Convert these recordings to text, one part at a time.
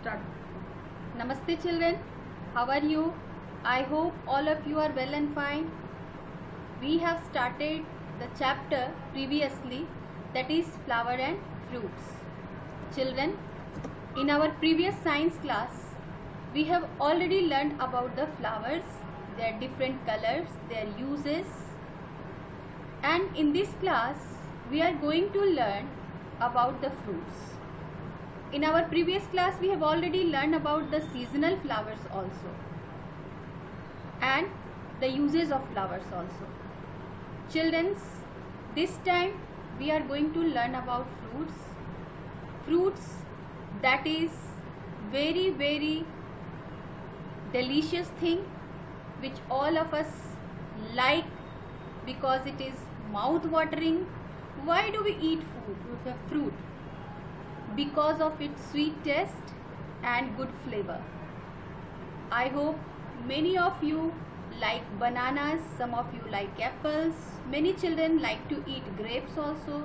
Start. Namaste children, how are you? I hope all of you are well and fine. We have started the chapter previously, that is flower and fruits. Children, in our previous science class, we have already learned about the flowers, their different colors, their uses. And in this class, we are going to learn about the fruits. In our previous class, we have already learned about the seasonal flowers also and the uses of flowers also. Children, this time we are going to learn about fruits. Fruits that is very, very delicious thing which all of us like because it is mouth watering. Why do we eat fruit? Because of its sweet taste and good flavor. I hope many of you like bananas, some of you like apples, many children like to eat grapes also.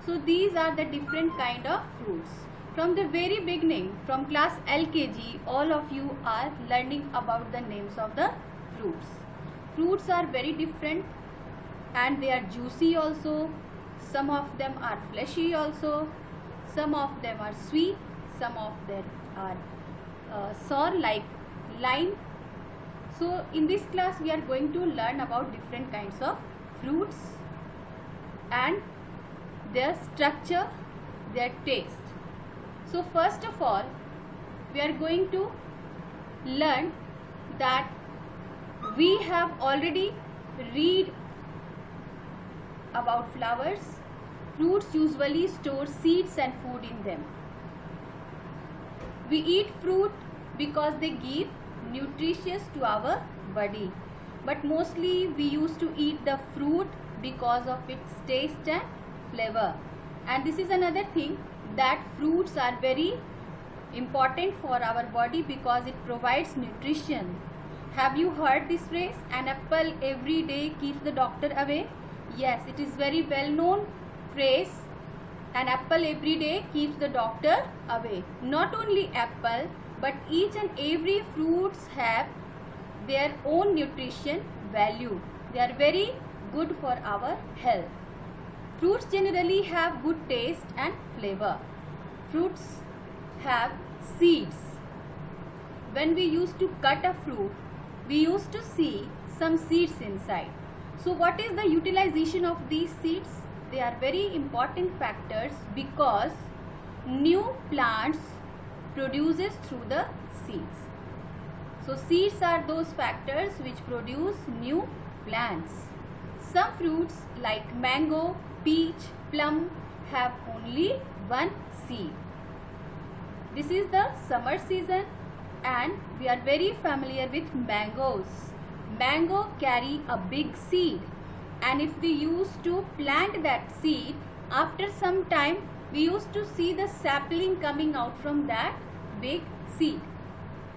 So these are the different kind of fruits. From the very beginning, from class LKG, all of you are learning about the names of the fruits. Fruits are very different and they are juicy also. Some of them are fleshy also. Some of them are sweet, some of them are sour like lime. So in this class we are going to learn about different kinds of fruits and their structure, their taste. So first of all, we are going to learn that we have already read about flowers. Fruits usually store seeds and food in them. We eat fruit because they give nutritious to our body. But mostly we used to eat the fruit because of its taste and flavor. And this is another thing, that fruits are very important for our body because it provides nutrition. Have you heard this phrase? An apple every day keeps the doctor away. Yes, it is very well known phrase. An apple every day keeps the doctor away. Not only apple, but each and every fruits have their own nutrition value. They are very good for our health. Fruits generally have good taste and flavor. Fruits have seeds. When we used to cut a fruit, we used to see some seeds inside. So what is the utilization of these seeds? They are very important factors because new plants produces through the seeds. So seeds are those factors which produce new plants. Some fruits like mango, peach, plum have only one seed. This is the summer season and we are very familiar with mangoes. Mango carry a big seed. And if we used to plant that seed, after some time we used to see the sapling coming out from that big seed.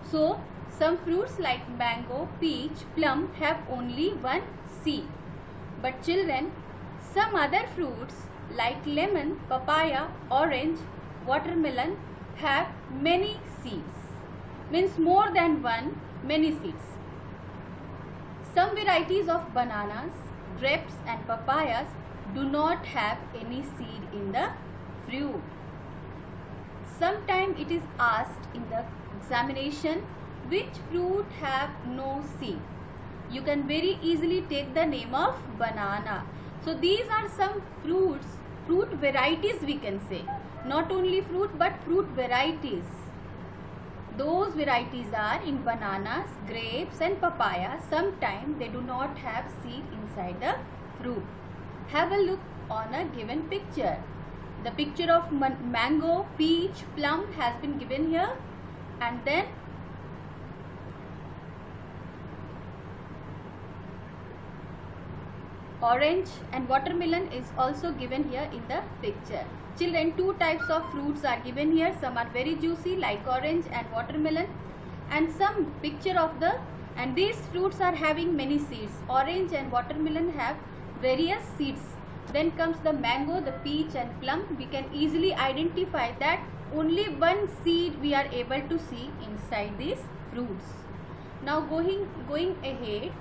So some fruits like mango, peach, plum have only one seed. But children, some other fruits like lemon, papaya, orange, watermelon have many seeds. Means more than one, many seeds. Some varieties of bananas, grapes and papayas do not have any seed in the fruit. Sometimes it is asked in the examination which fruit have no seed. You can very easily take the name of banana. So these are some fruit varieties we can say. Not only fruit but fruit varieties. Those varieties are in bananas, grapes and papaya. Sometimes they do not have seed inside the fruit. Have a look on a given picture. The picture of mango, peach, plum has been given here and then orange and watermelon is also given here in the picture. Children, two types of fruits are given here. Some are very juicy like orange and watermelon and some picture of and these fruits are having many seeds. Orange and watermelon have various seeds. Then comes the mango, the peach and plum. We can easily identify that only one seed we are able to see inside these fruits. Now going ahead,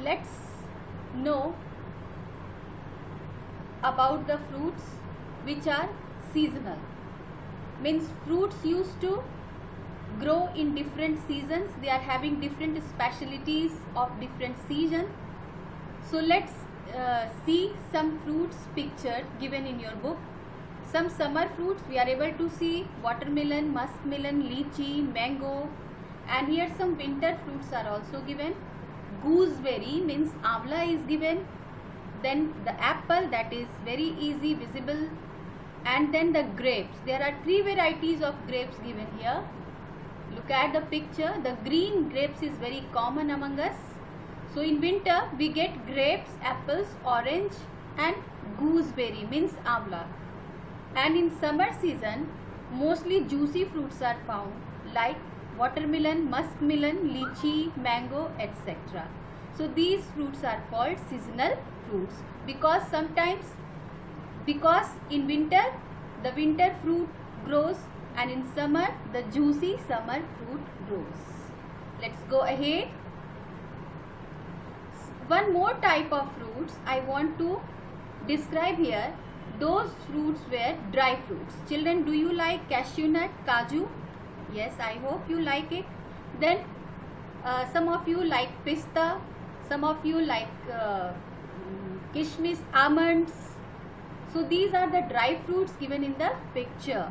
let's know about the fruits which are seasonal. Means fruits used to grow in different seasons. They are having different specialities of different season. So let's see some fruits pictured given in your book. Some summer fruits we are able to see: watermelon, muskmelon, lychee, mango, and here some winter fruits are also given. Gooseberry means amla is given. Then the apple, that is very easy visible, and then the grapes. There are 3 varieties of grapes given here. Look at the picture. The green grapes is very common among us. So in winter we get grapes, apples, orange, and gooseberry means amla. And in summer season mostly juicy fruits are found like watermelon, muskmelon, lychee, mango, etc. So these fruits are called seasonal fruits because in winter the winter fruit grows and in summer the juicy summer fruit grows. Let's go ahead. One more type of fruits I want to describe here. Those fruits were dry fruits. Children, do you like cashew nut, kaju? Yes, I hope you like it. Then some of you like pista, some of you like kishmish, almonds. So these are the dry fruits given in the picture.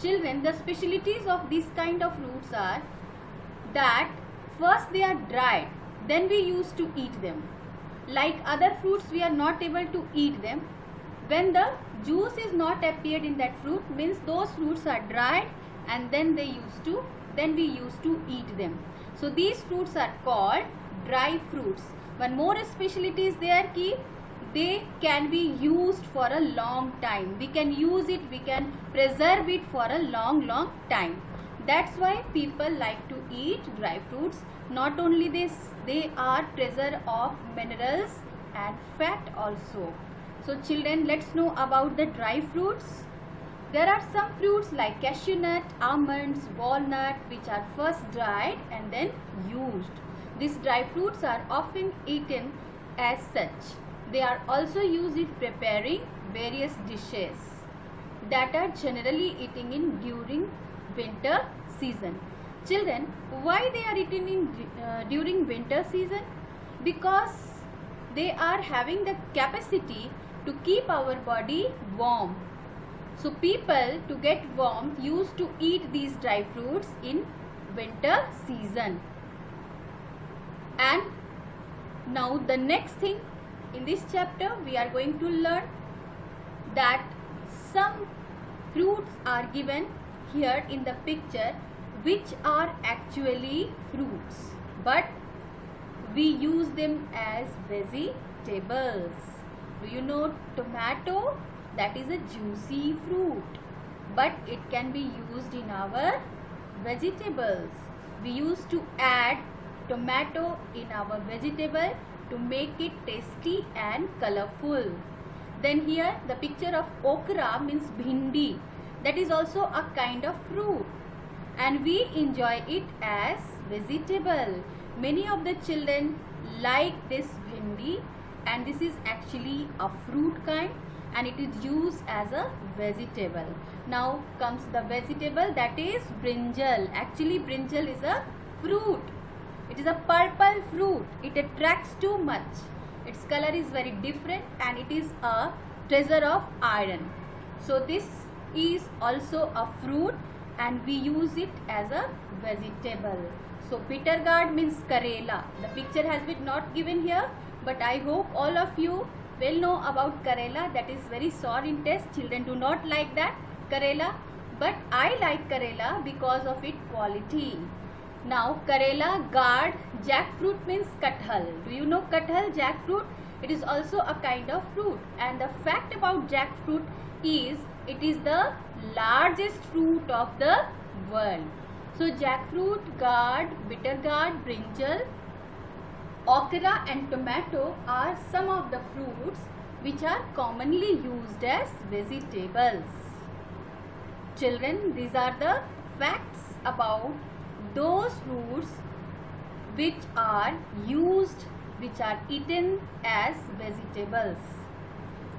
Children, the specialties of these kind of fruits are that first they are dried, then we used to eat them. Like other fruits we are not able to eat them. When the juice is not appeared in that fruit, means those fruits are dried and then we used to eat them. So these fruits are called dry fruits. One more speciality is there ki they can be used for a long time. We can use it, we can preserve it for a long time. That's why people like to eat dry fruits. Not only this, they are treasure of minerals and fat also. So children, let's know about the dry fruits. There are some fruits like cashew nut, almonds, walnut, which are first dried and then used. These dry fruits are often eaten as such. They are also used in preparing various dishes that are generally eaten in during winter season. Children, why they are eaten in during winter season? Because they are having the capacity to keep our body warm. So people, to get warmth, used to eat these dry fruits in winter season. And now the next thing in this chapter we are going to learn that some fruits are given here in the picture which are actually fruits, but we use them as vegetables. Do you know tomato? That is a juicy fruit, but it can be used in our vegetables. We used to add tomato in our vegetable to make it tasty and colorful. Then here the picture of okra means bhindi. That is also a kind of fruit and we enjoy it as vegetable. Many of the children like this bhindi and this is actually a fruit kind and it is used as a vegetable. Now comes the vegetable, that is brinjal. Actually brinjal is a fruit. It is a purple fruit. It attracts too much. Its color is very different and it is a treasure of iron. So this is also a fruit and we use it as a vegetable. So bitter gourd means karela. The picture has been not given here, but I hope all of you will know about karela. That is very sour in taste. Children do not like that karela, but I like karela because of its quality. Now karela, gourd, jackfruit means kathal. Do you know kathal, jackfruit? It is also a kind of fruit, and the fact about jackfruit is it is the largest fruit of the world. So jackfruit, gourd, bitter gourd, brinjal, okra and tomato are some of the fruits which are commonly used as vegetables. Children, these are the facts about those fruits which are used, which are eaten as vegetables.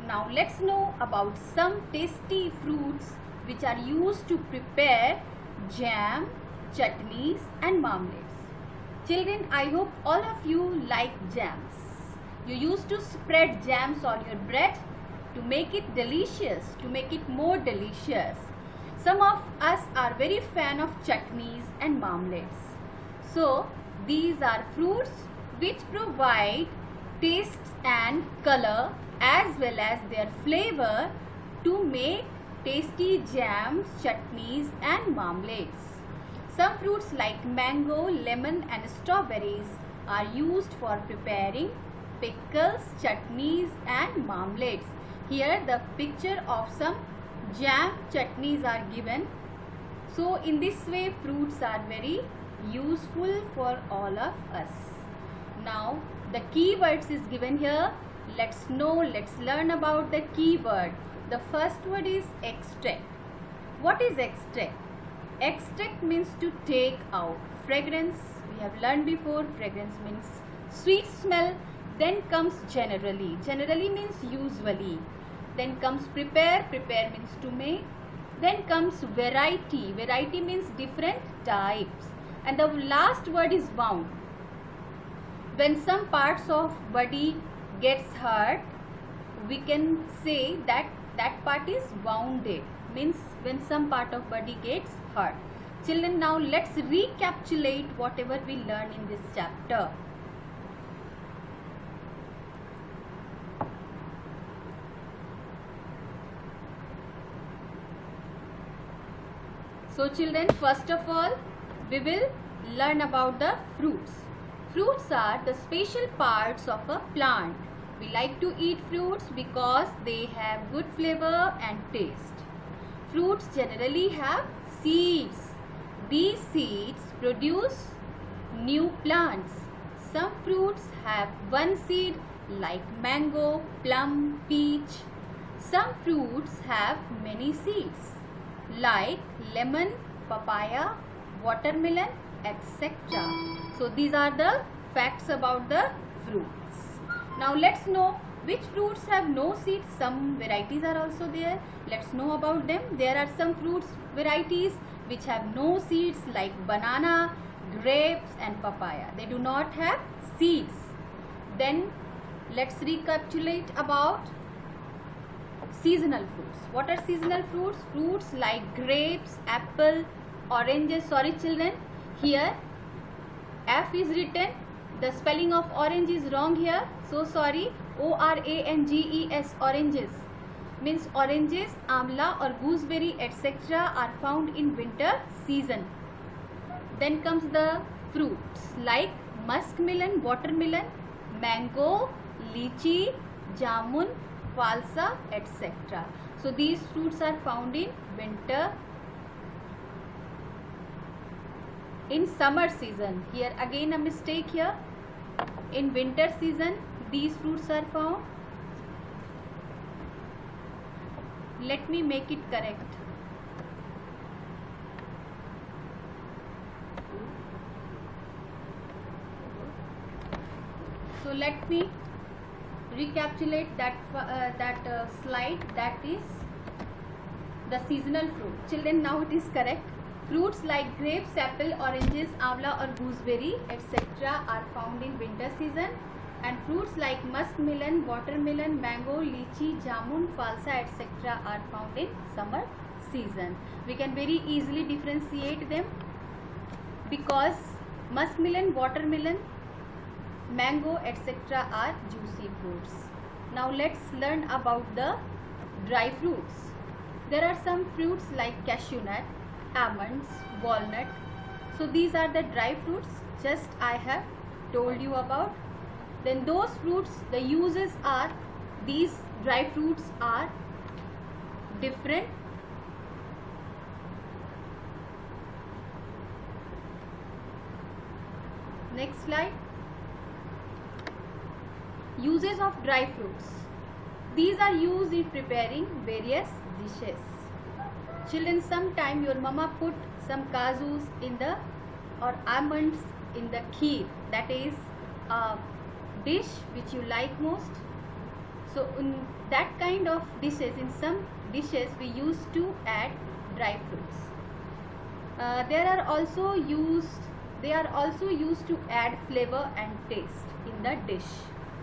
Now let's know about some tasty fruits which are used to prepare jam, chutneys and marmalades. Children, I hope all of you like jams. You used to spread jams on your bread to make it delicious, to make it more delicious. Some of us are very fan of chutneys and marmalades. So these are fruits which provide taste and color as well as their flavor to make tasty jams, chutneys and marmalades. Some fruits like mango, lemon and strawberries are used for preparing pickles, chutneys and marmalades. Here the picture of some jam chutneys are given. So in this way fruits are very useful for all of us. Now the keywords is given here. Let's learn about the keyword. The first word is extract. What is extract? Extract means to take out. Fragrance, we have learned before, fragrance means sweet smell. Then comes generally. Generally means usually. Then comes prepare. Prepare means to make. Then comes variety. Variety means different types. And the last word is wound. When some parts of body gets hurt, we can say that that part is wounded. Means when some part of body gets hurt. Children, now let's recapitulate whatever we learned in this chapter. So children, first of all, we will learn about the fruits. Fruits are the special parts of a plant. We like to eat fruits because they have good flavor and taste. Fruits generally have seeds. These seeds produce new plants. Some fruits have one seed like mango, plum, peach. Some fruits have many seeds like lemon, papaya, watermelon, etc. So these are the facts about the fruits. Now let's know which fruits have no seeds. Some varieties are also there. Let's know about them. There are some fruits varieties which have no seeds like banana, grapes and papaya. They do not have seeds. Then let's recapitulate about seasonal fruits. What are seasonal fruits? Fruits like grapes, apple, oranges. Sorry children, here F is written. The spelling of orange is wrong here. So sorry. ORANGES, oranges. Means oranges, amla or gooseberry etc. are found in winter season. Then comes the fruits like muskmelon, watermelon, mango, lychee, jamun, falsa etc. So these fruits are found in winter. In summer season, here again a mistake here. In winter season these fruits are found. Let me make it correct. So let me recapitulate that slide. That is the seasonal fruit. Children, now it is correct. Fruits like grapes, apple, oranges, amla or gooseberry etc. are found in winter season, and fruits like muskmelon, watermelon, mango, lychee, jamun, falsa etc. are found in summer season. We can very easily differentiate them because muskmelon, watermelon, mango etc. are juicy fruits. Now let's learn about the dry fruits. There are some fruits like cashew nut, almonds, walnut. So these are the dry fruits just I have told you about. Then those fruits, the uses are, these dry fruits are different. Next slide. Uses of dry fruits. These are used in preparing various dishes. Children, sometime your mama put some kajus in the or almonds in the kheer. That is a dish which you like most. So in that kind of dishes, in some dishes we used to add dry fruits. They are also used to add flavor and taste in the dish.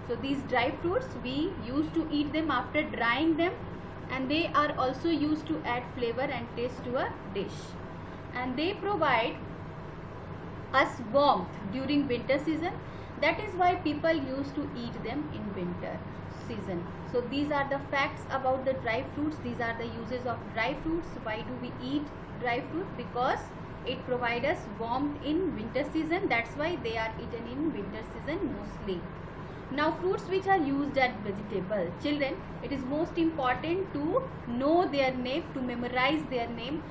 So these dry fruits, we used to eat them after drying them, and they are also used to add flavor and taste to a dish, and they provide us warmth during winter season. That is why people used to eat them in winter season. So these are the facts about the dry fruits. These are the uses of dry fruits. Why do we eat dry fruit? Because it provides us warmth in winter season. That's why they are eaten in winter season mostly. Now, fruits which are used as vegetable. Children, it is most important to know their name, to memorize their name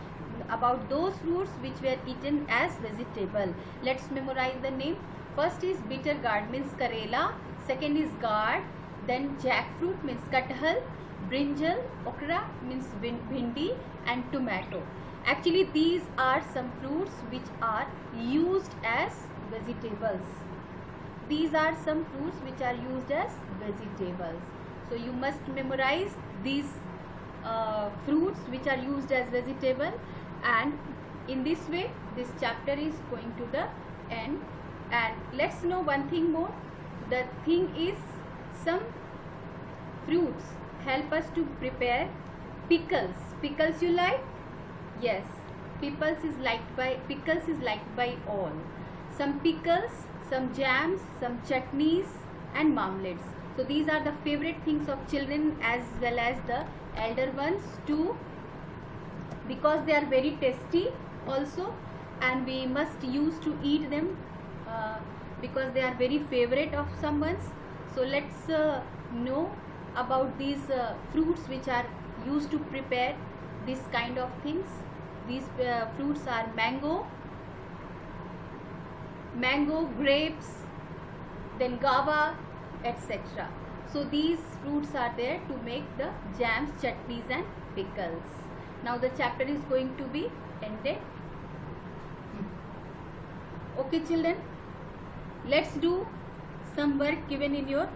about those fruits which were eaten as vegetable. Let's memorize the name. First is bitter gourd, means karela. Second is gourd. Then jackfruit, means kathal. Brinjal, okra, means bhindi, and tomato. Actually, these are some fruits which are used as vegetables. These are some fruits which are used as vegetables. So you must memorize these fruits which are used as vegetable, and in this way this chapter is going to the end. And let's know one thing more. The thing is, some fruits help us to prepare pickles. Pickles you like? Yes, pickles is liked by all. Some pickles, some jams, some chutneys and marmalades. So these are the favorite things of children as well as the elder ones too, because they are very tasty also, and we must use to eat them because they are very favorite of someone's. So let's know about these fruits which are used to prepare this kind of things. These fruits are mango, grapes, then guava, etc. So these fruits are there to make the jams, chutneys and pickles. Now the chapter is going to be ended. Okay children, let's do some work given in your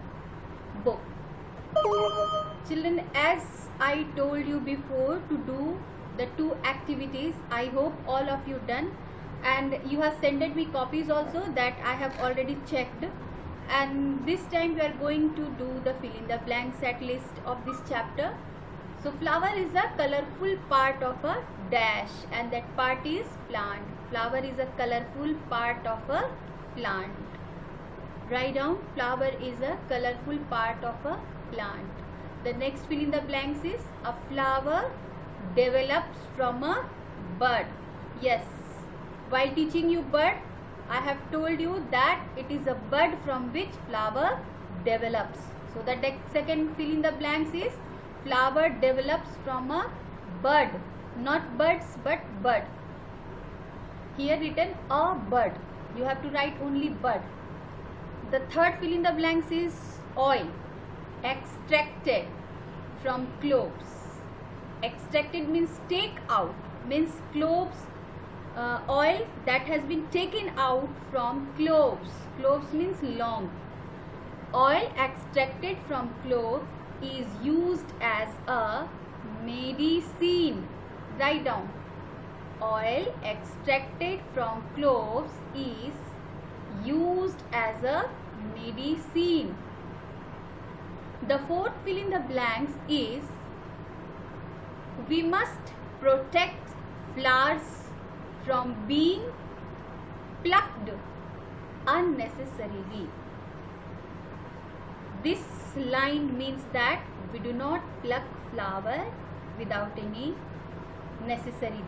book. Children, as I told you before to do the two activities, I hope all of you done, and you have sent me copies also that I have already checked. And this time we are going to do the fill in the blank set list of this chapter. So flower is a colorful part of a dash, and that part is plant. Flower is a colorful part of a plant. Write down, flower is a colorful part of a plant. The next fill in the blanks is, a flower develops from a bud. Yes, while teaching you bud, I have told you that it is a bud from which flower develops. So the second fill in the blanks is, flower develops from a bud, not buds but bud. Here written a bud, you have to write only bud. The third fill in the blanks is oil, extracted from cloves. Extracted means take out, means cloves, oil that has been taken out from cloves. Cloves means long. Oil extracted from clove is used as a medicine. Write down, oil extracted from cloves is used as a medicine. The fourth fill in the blanks is, we must protect flowers from being plucked unnecessarily. This line means that we do not pluck flower without any necessity.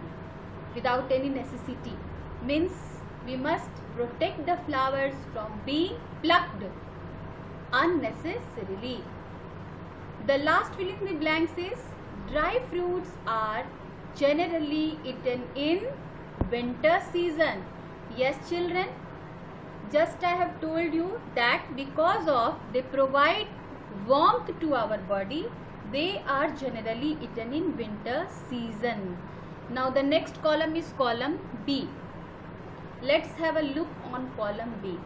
Means we must protect the flowers from being plucked unnecessarily. The last fill in the blanks is, dry fruits are generally eaten in winter season. Yes children, just I have told you that because of they provide warmth to our body, they are generally eaten in winter season. Now the next column is column B. Let's have a look on column B.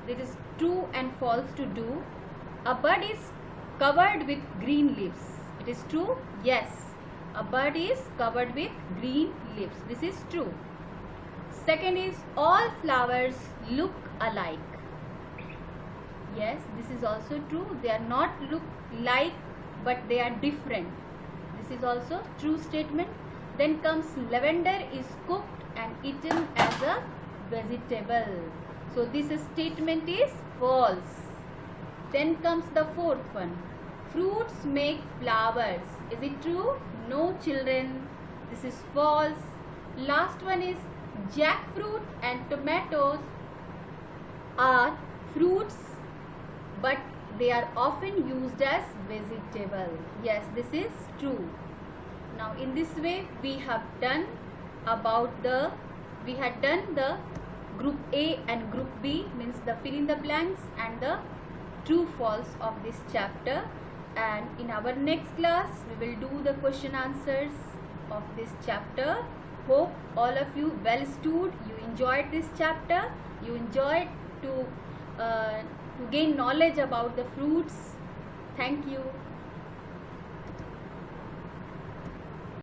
This is true and false to do. A bud is covered with green leaves. It is true? Yes. A bud is covered with green leaves. This is true. Second is all flowers look alike. Yes, this is also true. They are not look like, but they are different. This is also true statement. Then comes lavender is cooked and eaten as a vegetable. So this statement is false. Then comes the fourth one. Fruits make flowers. Is it true? No, children. This is false. Last one is jackfruit and tomatoes are fruits, but they are often used as vegetable. Yes, this is true. Now in this way we have done the group A and group B, means the fill in the blanks and the true false of this chapter. And in our next class we will do the question answers of this chapter. Hope all of you well stood, you enjoyed this chapter, you enjoyed to gain knowledge about the fruits. Thank you.